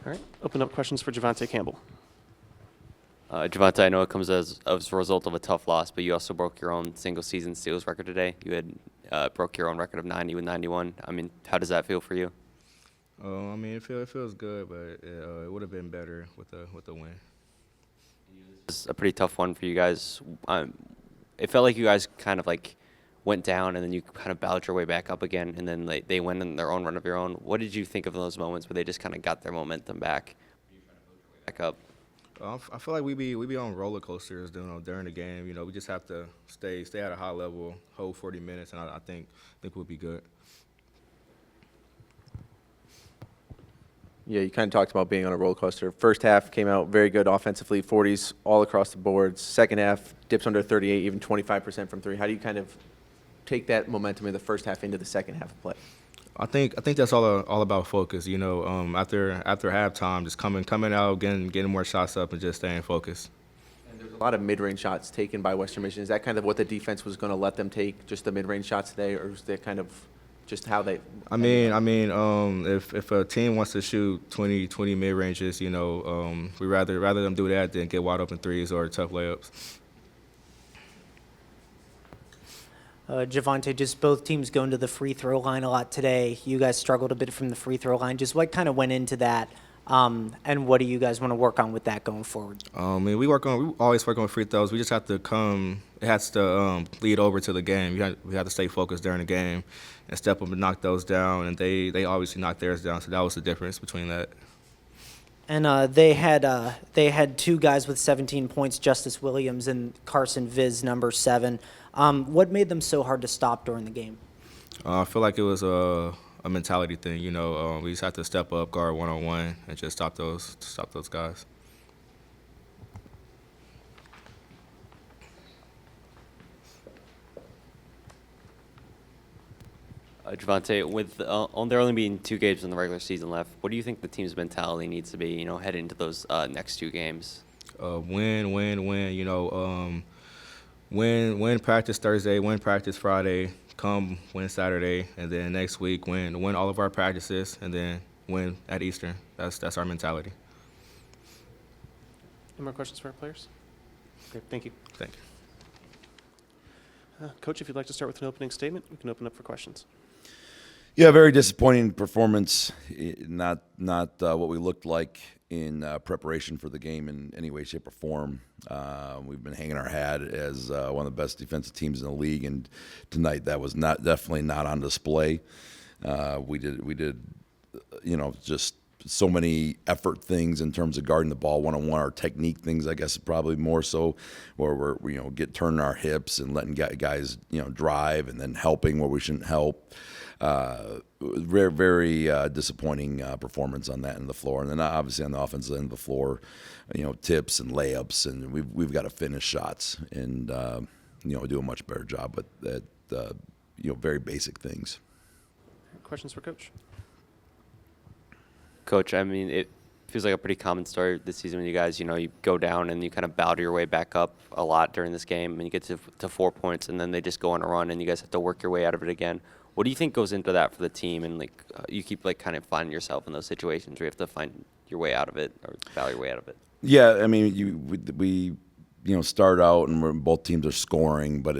All right, open up questions for Javontae Campbell. Javontae, I know it comes as a result of a tough loss, but you also broke your own single-season steals record today. You had broke your own record of 90 with 91. I mean, how does that feel for you? It feels good, but it would have been better with the win. It's a pretty tough one for you guys. It felt like you guys kind of like went down, and then you kind of battled your way back up again, and then they went in their own run of your own. What did you think of those moments where they just kind of got their momentum back? Back up. I feel like we be on roller coasters during the game. We just have to stay at a high level, hold 40 minutes, and I think we'll be good. Yeah, you kind of talked about being on a roller coaster. First half came out very good offensively, 40s all across the boards. Second half dips under 38, even 25% from three. How do you kind of take that momentum in the first half into the second half of play? I think that's all about focus. After halftime, just coming out, getting more shots up, and just staying focused. And there's a lot of mid-range shots taken by Western Michigan. Is that kind of what the defense was going to let them take, just the mid-range shots today, or is that kind of just how they? If a team wants to shoot 20 mid ranges, we rather them do that than get wide open threes or tough layups. Javontae, just both teams going to the free throw line a lot today. You guys struggled a bit from the free throw line. Just what kind of went into that, and what do you guys want to work on with that going forward? We always work on free throws. We just have to come. It has to lead over to the game. We have to stay focused during the game and step up and knock those down. And they obviously knocked theirs down, so that was the difference between that. And they had two guys with 17 points, Justice Williams and Carson Viz, number 7. What made them so hard to stop during the game? I feel like it was a mentality thing. We just have to step up, guard one-on-one, and just stop those guys. Javontae, with there only being 2 games in the regular season left, what do you think the team's mentality needs to be, heading into those next 2 games? Win. Win practice Thursday, win practice Friday, come win Saturday, and then next week win all of our practices, and then win at Eastern. That's our mentality. Any more questions for our players? Okay, thank you. Thank you. Coach, if you'd like to start with an opening statement, we can open up for questions. Yeah, very disappointing performance. Not what we looked like in preparation for the game in any way, shape, or form. We've been hanging our hat as one of the best defensive teams in the league, and tonight that was definitely not on display. We did, just so many effort things in terms of guarding the ball one-on-one, our technique things, I guess, probably more so, where we're turning our hips and letting guys drive and then helping where we shouldn't help. Very, very disappointing performance on that end of the floor, and then obviously on the offensive end of the floor, tips and layups, and we've got to finish shots and do a much better job at very basic things. Questions for Coach? Coach, I mean, it feels like a pretty common story this season when you guys, you go down and you kind of battle your way back up a lot during this game, and you get to 4 points, and then they just go on a run, and you guys have to work your way out of it again. What do you think goes into that for the team, and you keep kind of finding yourself in those situations where you have to find your way out of it or battle your way out of it? Yeah, I mean, we start out and both teams are scoring, but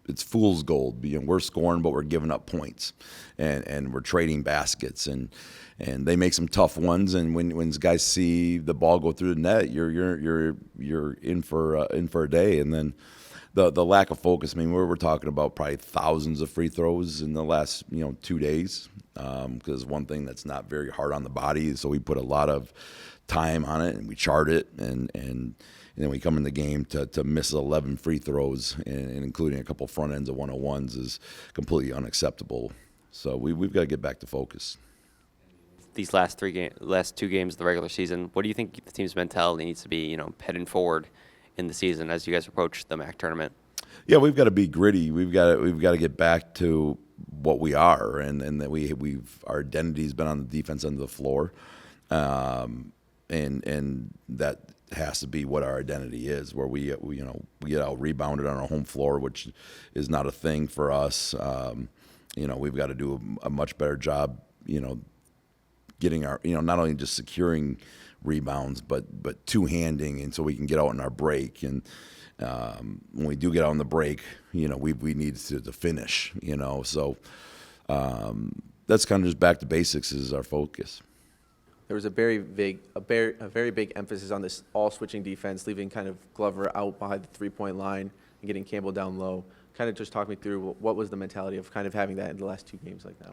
it's fool's gold. We're scoring, but we're giving up points, and we're trading baskets, and they make some tough ones. And when guys see the ball go through the net, you're in for a day. And then the lack of focus. I mean, we're talking about probably thousands of free throws in the last 2 days, because one thing that's not very hard on the body. So we put a lot of time on it, and we chart it, and then we come in the game to miss 11 free throws, and including a couple front ends of 101s is completely unacceptable. So we've got to get back to focus. These last 2 games of the regular season, what do you think the team's mentality needs to be, heading forward in the season as you guys approach the MAC tournament? Yeah, we've got to be gritty. We've got to get back to what we are, and that our identity's been on the defense end of the floor, and that has to be what our identity is, where we get out rebounded on our home floor, which is not a thing for us. We've got to do a much better job, getting our, not only just securing rebounds, but two-handing, and so we can get out in our break. And when we do get out on the break, we need to finish. So that's kind of just back to basics is our focus. There was a very big emphasis on this all-switching defense, leaving kind of Glover out behind the three-point line and getting Campbell down low. Kind of just talk me through what was the mentality of kind of having that in the last 2 games like that.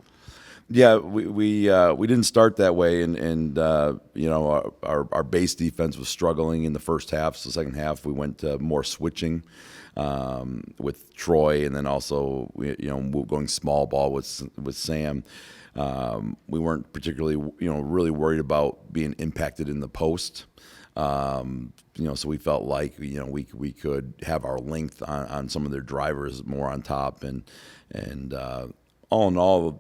Yeah, we didn't start that way, and our base defense was struggling in the first half. So the second half we went to more switching with Troy, and then also going small ball with Sam. We weren't particularly really worried about being impacted in the post. So we felt like we could have our length on some of their drivers more on top, and all in all,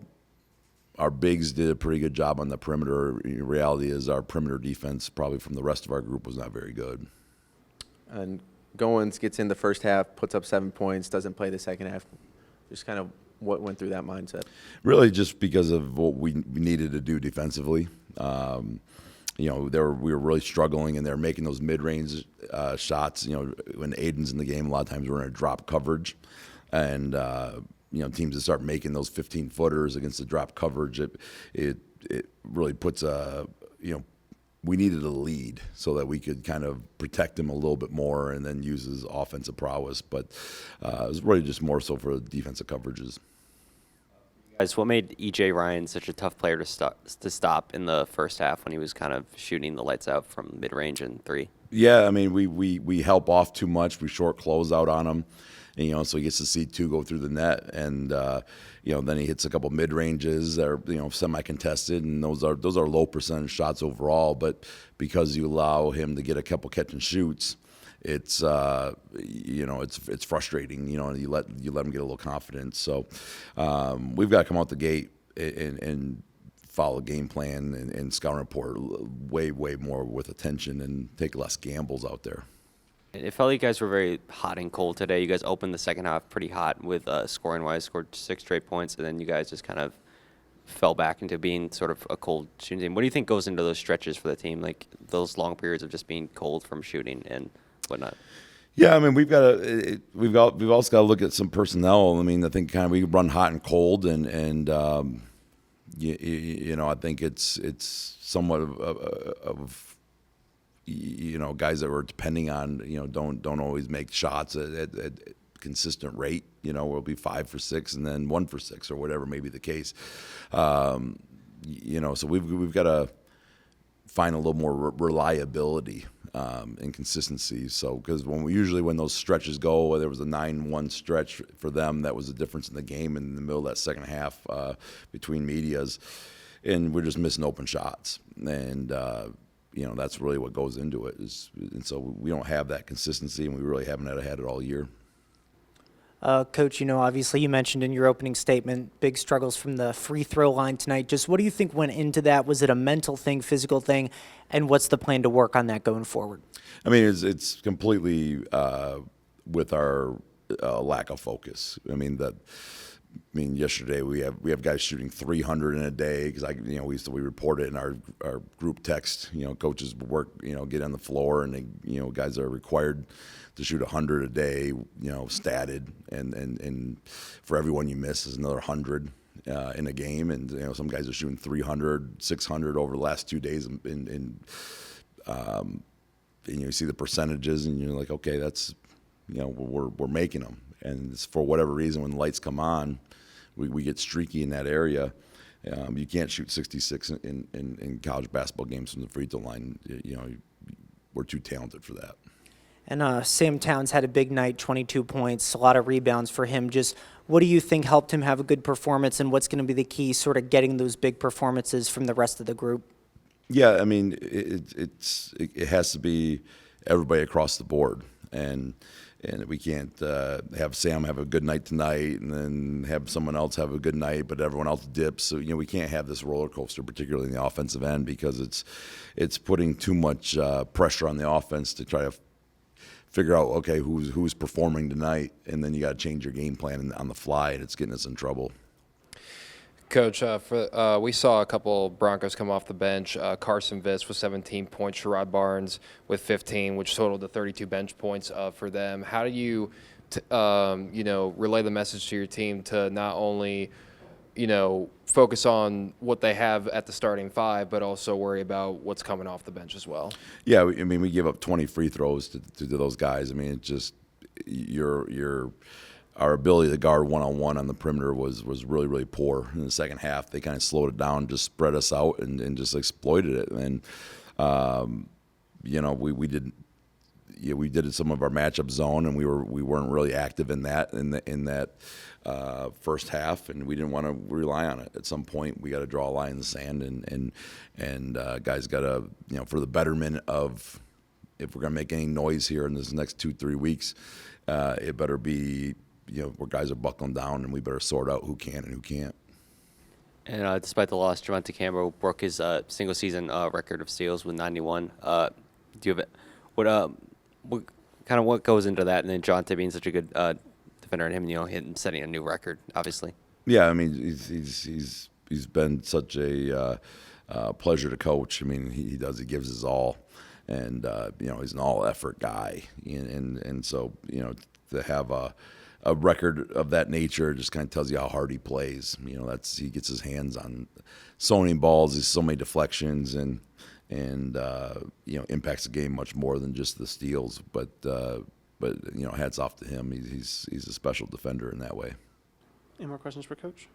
our bigs did a pretty good job on the perimeter. Reality is our perimeter defense, probably from the rest of our group, was not very good. And Goins gets in the first half, puts up 7 points, doesn't play the second half. Just kind of what went through that mindset? Really just because of what we needed to do defensively. We were really struggling, and they're making those mid-range shots. When Aiden's in the game, a lot of times we're in a drop coverage. And teams that start making those 15-footers against the drop coverage, it really puts we needed a lead so that we could kind of protect him a little bit more and then use his offensive prowess. But it was really just more so for the defensive coverages. Guys, what made E.J. Ryan such a tough player to stop in the first half when he was kind of shooting the lights out from mid-range and three? Yeah, I mean, we help off too much. We short close out on him. And, so he gets to see two go through the net, and then he hits a couple mid ranges that are semi-contested, and those are low percentage shots overall. But because you allow him to get a couple catch and shoots, it's it's frustrating. And you let him get a little confidence. So we've got to come out the gate and follow game plan and scout report way more with attention and take less gambles out there. It felt like you guys were very hot and cold today. You guys opened the second half pretty hot with scoring-wise, scored 6 straight points, and then you guys just kind of fell back into being sort of a cold shooting team. What do you think goes into those stretches for the team, like those long periods of just being cold from shooting and whatnot? Yeah, I mean, we've also got to look at some personnel. I mean, I think kind of we run hot and cold, and I think it's somewhat of guys that we're depending on, don't always make shots at consistent rate. We'll be 5 for 6 and then 1 for 6 or whatever may be the case. So we've got to find a little more reliability and consistency. So because when those stretches go, there was a 9-1 stretch for them, that was the difference in the game in the middle of that second half between medias, and we're just missing open shots. And that's really what goes into it. And so we don't have that consistency, and we really haven't had it all year. Coach, obviously you mentioned in your opening statement big struggles from the free throw line tonight. Just what do you think went into that? Was it a mental thing, physical thing, and what's the plan to work on that going forward? I mean, it's completely with our lack of focus. I mean, yesterday we have guys shooting 300 in a day because we report it in our group text. Coaches work, get on the floor, and they, guys are required to shoot 100 a day. Statted, and for everyone you miss is another 100 in a game. And some guys are shooting 300, 600 over the last 2 days, and you see the percentages, and you're like, okay, that's we're making them. And it's for whatever reason, when the lights come on, we get streaky in that area. You can't shoot 66 in college basketball games from the free throw line. We're too talented for that. And Sam Towns had a big night, 22 points, a lot of rebounds for him. Just what do you think helped him have a good performance, and what's going to be the key sort of getting those big performances from the rest of the group? Yeah, I mean, it has to be everybody across the board. And we can't have Sam have a good night tonight and then have someone else have a good night, but everyone else dips. So we can't have this roller coaster, particularly in the offensive end, because it's putting too much pressure on the offense to try to figure out, okay, who's performing tonight, and then you got to change your game plan on the fly, and it's getting us in trouble. Coach, we saw a couple Broncos come off the bench. Carson Viss with 17 points, Sherrod Barnes with 15, which totaled to 32 bench points for them. How do you, relay the message to your team to not only, focus on what they have at the starting five, but also worry about what's coming off the bench as well? Yeah, we give up 20 free throws to those guys. I mean, it just our ability to guard one-on-one on the perimeter was really, really poor. In the second half, they kind of slowed it down, just spread us out, and just exploited it. And we did some of our matchup zone, and we weren't really active in that first half, and we didn't want to rely on it. At some point, we got to draw a line in the sand, and guys got to, for the betterment of, if we're going to make any noise here in this next 2-3 weeks, it better be, where guys are buckling down, and we better sort out who can and who can't. And despite the loss, Javontae Campbell broke his single-season record of steals with 91. Do you have what goes into that? And then Javontae being such a good defender, and him setting a new record, obviously. Yeah, I mean, he's been such a pleasure to coach. I mean, he gives his all, and he's an all-effort guy, and so to have a record of that nature just kind of tells you how hard he plays. He gets his hands on so many balls, there's so many deflections, and impacts the game much more than just the steals. But hats off to him. He's a special defender in that way. Any more questions for Coach?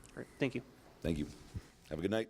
All right, thank you. Thank you. Have a good night.